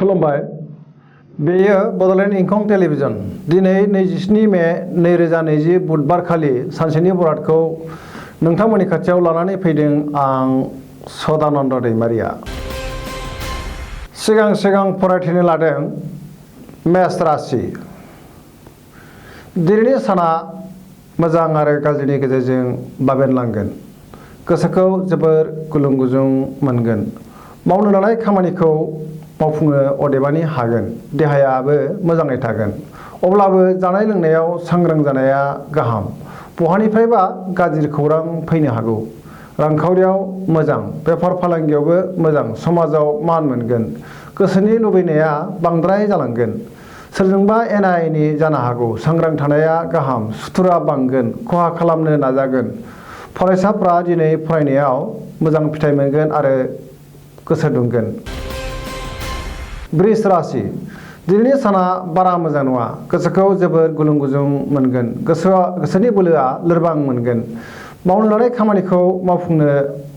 खुलुमबाय। बेयो बड'लेण्ड इंखं टेलिभिजन। दिनै 27 मे 2020 बुधबार खालि सानसेनि बरादखौ नोंथांमोननि खाथियाव लानानै फैदों आं सदानन्द दैमारिया। सिगां फरायथिनो लादों मेष राशि। दिनैनि साना मोजां आरो गाज्रिनि गेजेरजों बाबेनलांगोन। गोसोखौ जोबोर गुलुं गुजुं मोनगोन। मावनो लानाय खामानिखौ मावफुंनो अदेबानि हागोन। देहायाबो मोजाङै थागोन। अब्लाबो जानाय लोंनायाव सांग्रां जानाया गाहाम। बहानिफ्रायबा गाज्रि खौरां फैनो हागौ। रांखावरियाव मोजां, बेफार फालांगियावबो मोजां, समाजाव मान मोनगोन। गोसोनि लुबैनाया बांद्राय जालांगोन। सोरजोंबा एना एनि जानो हागौ। सांग्रां थानाया गाहाम। सुथुरा बांगोन, खहा खालामनो नाजागोन। फरायसाफ्रा दिनै फरायनायाव मोजां फिथाइ मोनगोन आरो गोसो दुंगोन। वृष राशि। दिनैनि साना बारा मोजां नङा। गोसोखौ जोबोर गुलुं गुजुं मोनगोन। गोसोनि बोलोआ लोरबां मोनगोन। मावनो लानाय खामानिखौ मावफुंनो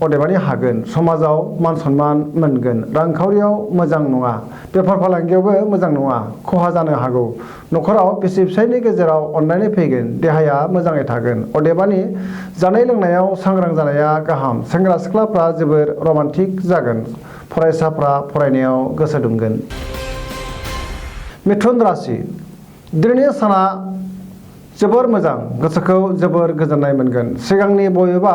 अदेबानि हागोन। समाजाव मान सनमान मोनगोन। रांखावरियाव मोजां नङा। बेफार फालांगियावबो मोजां नङा। खहा जानो हागौ। न'खराव बिसि फिसायनि गेजेराव अनलायनाय फैगोन। देहाया मोजाङै थागोन। अदेबानि जानाय लोंनायाव सांग्रां जानाया गाहाम। सेंग्रा सिख्लाफ्रा जोबोर रमान्टिक जागोन। फरायसाफ्रा फरायनायाव गोसो दुंगोन। मिथुन राशि। दिनैनि साना जोबोर मोजां। गोसोखौ जोबोर गोजोननाय मोनगोन। सिगांनि बबेबा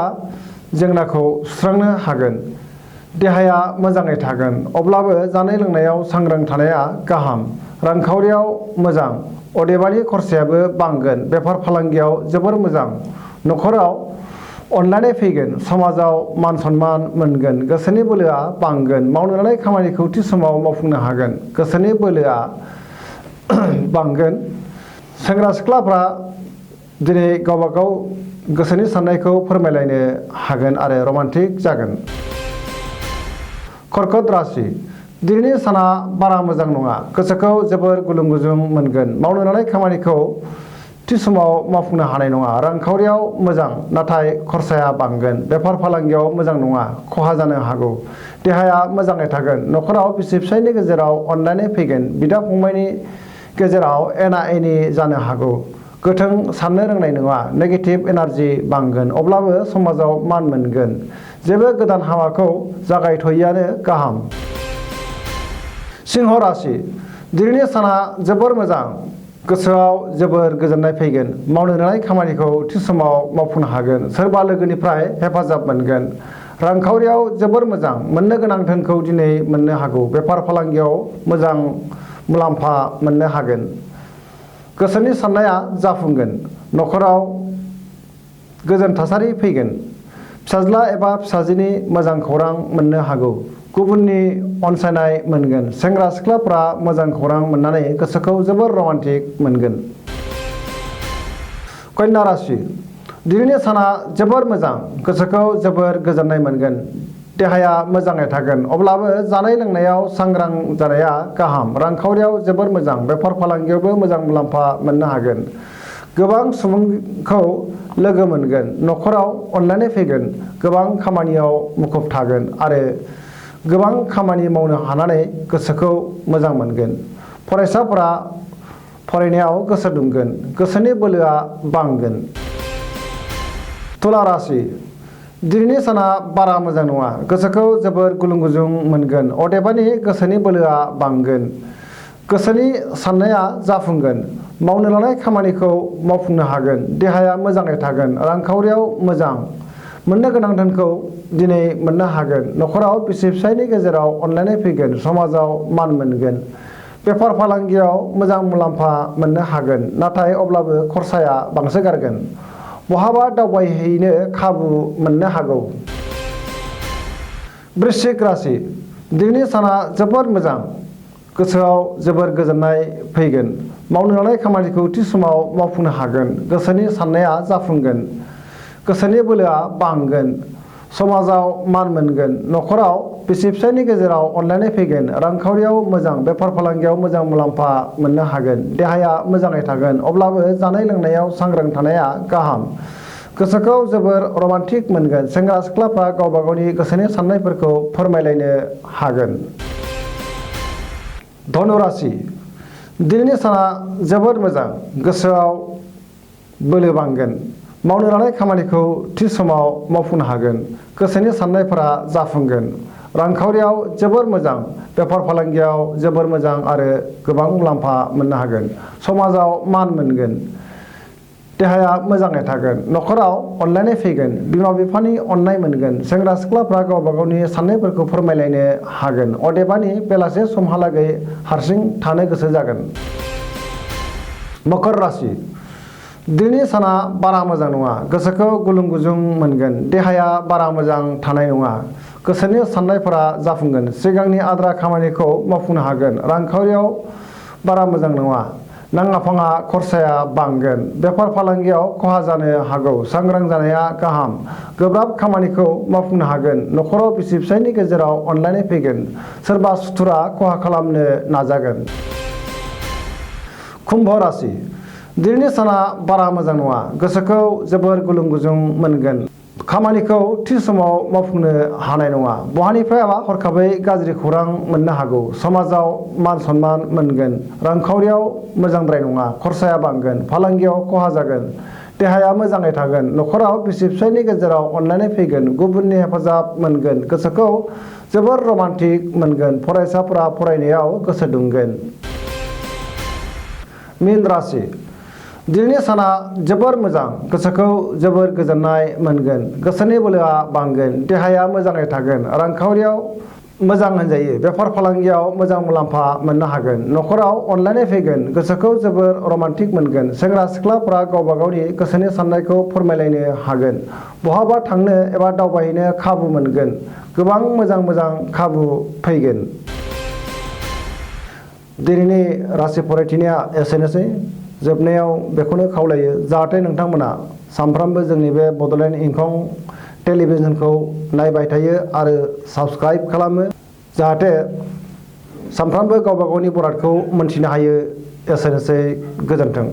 जेंनाखौ सुस्रांनो हागोन। देहाया मोजाङै थागोन। अब्लाबो जानाय लोंनायाव सांग्रां थानाया गाहाम। रांखावरियाव मोजां, अदेबानि खरसायाबो बांगोन। बेफार फालांगियाव जोबोर मोजां। न'खराव अनलायनाय फैगोन। समाजाव मान सनमान मोनगोन। गोसोनि बोलोआ बांगोन। मावनो लानाय खामानिखौ थि समाव मावफुंनो हागोन। गोसोनि बोलोआ बांगोन। सेंग्रा सिख्लाफ्रा दिनै गावबा गाव गोसोनि साननायखौ फोरमायलायनो हागोन आरो रमान्टिक जागोन। कर्कट राशि। दिनैनि साना बारा मोजां नङा। गोसोखौ जोबोर गुलुं गुजुं मोनगोन। मावनो लानाय खामानिखौ थि समाव मावफुंनो हानाय नङा। रांखावरियाव मोजां, नाथाय खरसाया बांगोन। बेफार फालांगियाव मोजां नङा। खहा जानो हागौ। देहाया मोजाङै थागोन। न'खराव बिसि फिसायनि गेजेराव अनलायनाय फैगोन। बिदा फंबायनि गेजेराव एना एनि जानो हागौ। गोथों साननो रोंनाय नङा। नेगेटिभ एनार्जि बांगोन। अब्लाबो समाजाव मान मोनगोन। जेबो गोदान हाबाखौ जागायथ'यैआनो गाहाम। सिंह राशि। दिनैनि साना जोबोर मोजां। गोसोआव जोबोर गोजोननाय फैगोन। मावनो लानाय खामानिखौ थि समाव मावफुंनो हागोन। सोरबा लोगोनिफ्राय हेफाजाब मोनगोन। रांखावरियाव जोबोर मोजां। मोननो गोनां धोनखौ दिनै मोननो हागौ। बेफार फालांगियाव मोजां मुलाम्फा मोननो हागोन। गोसोनि साननाया जाफुंगोन। न'खराव गोजोन थासारि फैगोन। फिसाज्ला एबा फिसाजोनि मोजां खौरां मोननो हागौ। गुबुननि अनसायनाय मोनगोन। सेंग्रा सिख्लाफ्रा मोजां खौरां मोननानै गोसोखौ जोबोर रमान्टिक मोनगोन। कन्या राशि। दिनैनि साना जोबोर मोजां। गोसोखौ जोबोर गोजोननाय मोनगोन। देहाया मोजाङै थागोन। अब्लाबो जानाय लोंनायाव सांग्रां जानाया गाहाम। रांखावरियाव जोबोर मोजां। बेफार फालांगियावबो मोजां मुलाम्फा मोननो हागोन। गोबां सुबुंखौ लोगो मोनगोन। न'खराव अनलायनाय फैगोन। गोबां खामानियाव मुखुब थागोन आरो गोबां खामानि मावनो हानानै गोसोखौ मोजां मोनगोन। फरायसाफोरा फरायनायाव गोसो दुंगोन। गोसोनि बोलोआ बांगोन। तुला राशि। दिनैनि साना बारा मोजां नङा। गोसोखौ जोबोर गुलुं गुजुं मोनगोन। अदेबानि गोसोनि बोलोआ बांगोन। गोसोनि साननाया जाफुंगोन। मावनो लानाय खामानिखौ मावफुंनो हागोन। देहाया मोजाङै थागोन। रांखावरियाव मोजां। मोननो गोनां धोनखौ दिनै मोननो हागोन। न'खराव बिसि फिसायनि गेजेराव अनलायनाय फैगोन। समाजाव मान मोनगोन। बेफार फालांगियाव मोजां मुलाम्फा मोननो हागोन। नाथाय अब्लाबो खरसाया बांसोगारगोन। बहाबा दावबायहैनो खाबु मोननो हागौ। वृश्चिक राशि। दिनैनि साना जोबोर मोजां। गोसोआव जोबोर गोजोननाय फैगोन। मावनो लानाय खामानिखौ थि समाव मावफुंनो हागोन। गोसोनि साननाया जाफुंगोन। गोसोनि बोलोआ बांगोन। समाजाव मान मोनगोन। न'खराव बिसि फिसायनि गेजेराव अनलायनाय फैगोन। रांखावरियाव मोजां। बेफार फालांगियाव मोजां मुलाम्फा मोननो हागोन। देहाया मोजाङै थागोन। अब्लाबो जानाय लोंनायाव सांग्रां थानाया गाहाम। गोसोखौ जोबोर रमान्टिक मोनगोन। सेंग्रा सिख्लाफ्रा गावबा गावनि गोसोनि साननायफोरखौ फोरमायलायनो हागोन। धनु राशि दिनैनि साना जोबोद मोजां गोसोआव बोलो बांगोन मावनो लानाय खामानिखौ थि समाव मावफुंनो हागोन गोसोनि साननायफोरा जाफुंगोन रांखावरियाव जोबोर मोजां बेफार फालांगियाव जोबोर मोजां आरो गोबां मुलाम्फा मोननो हागोन समाजाव मान मोनगोन देहाया मोजाङै थागोन न'खराव अनलायनाय फैगोन बिमा बिफानि अननाय मोनगोन सेंग्रा सिख्लाफ्रा गावबा गावनि साननायफोरखौ फोरमायलायनो हागोन अदेबानि बेलासे समहालागै हारसिं थानो गोसो जागोन मकर राशि दिनैनि साना बारा मोजां नङा गोसोखौ गुलुं गुजुं मोनगोन देहाया बारा मोजां थानाय नङा गोसोनि साननायफोरा जाफुंगोन सिगांनि आद्रा खामानिखौ मावफुंनो हागोन रांखावरियाव बारा मोजां नङा नाङा फाङा खरसाया बांगोन बेफार फालांगियाव खहा जानो हागौ सांग्रां जानाया गाहाम गोब्राब खामानिखौ मावफुंनो हागोन न'खराव बिसि फिसायनि गेजेराव अनलायनाय फैगोन सोरबा सुथुरा खहा खालामनो नाजागोन कुम्भ राशि दिनैनि साना बारा मोजां नङा गोसोखौ जोबोर गुलुं गुजुं मोनगोन खामानिखौ थि समाव मावफुंनो हानाय नङा बहानिफ्रायबा हरखाबै गाज्रि खौरां मोननो हागौ समाजाव मान सन्मान मोनगोन रांखावरियाव मोजांद्राय नङा खरसाया बांगोन फालांगियाव खहा जागोन देहाया मोजाङै थागोन न'खराव बिसि फिसायनि गेजेराव अनलायनाय फैगोन गुबुननि हेफाजाब मोनगोन गोसोखौ जोबोर रमान्टिक मोनगोन फरायसाफोरा फरायनायाव गोसो दुंगोन मीन राशि दिनैनि साना जोबोर मोजां गोसोखौ जोबोर गोजोननाय मोनगोन गोसोनि बोलोआ बांगोन देहाया मोजाङै थागोन रांखावरियाव मोजां होनजायो बेफार फालांगियाव मोजां मुलाम्फा मोननो हागोन न'खराव अनलायनाय फैगोन गोसोखौ जोबोर रमान्टिक मोनगोन सेंग्रा सिख्लाफ्रा गावबा गावनि गोसोनि साननायखौ फोरमायलायनो हागोन बहाबा थांनो एबा दावबायहैनो खाबु मोनगोन गोबां मोजां खाबु फैगोन दिनैनि राशि फरायथिनाया एसेनोसै जोबनायाव बेखौनो खावलायो जाहाथे नोंथांमोना सानफ्रामबो जोंनि बे बड'लेण्ड इंखं टेलिभिजनखौ नायबाय थायो आरो साबस्क्राइब खालामो जाहाथे सानफ्रामबो गावबा गावनि बरादखौ मोनथिनो हायो एसेनोसै गोजोन्थों।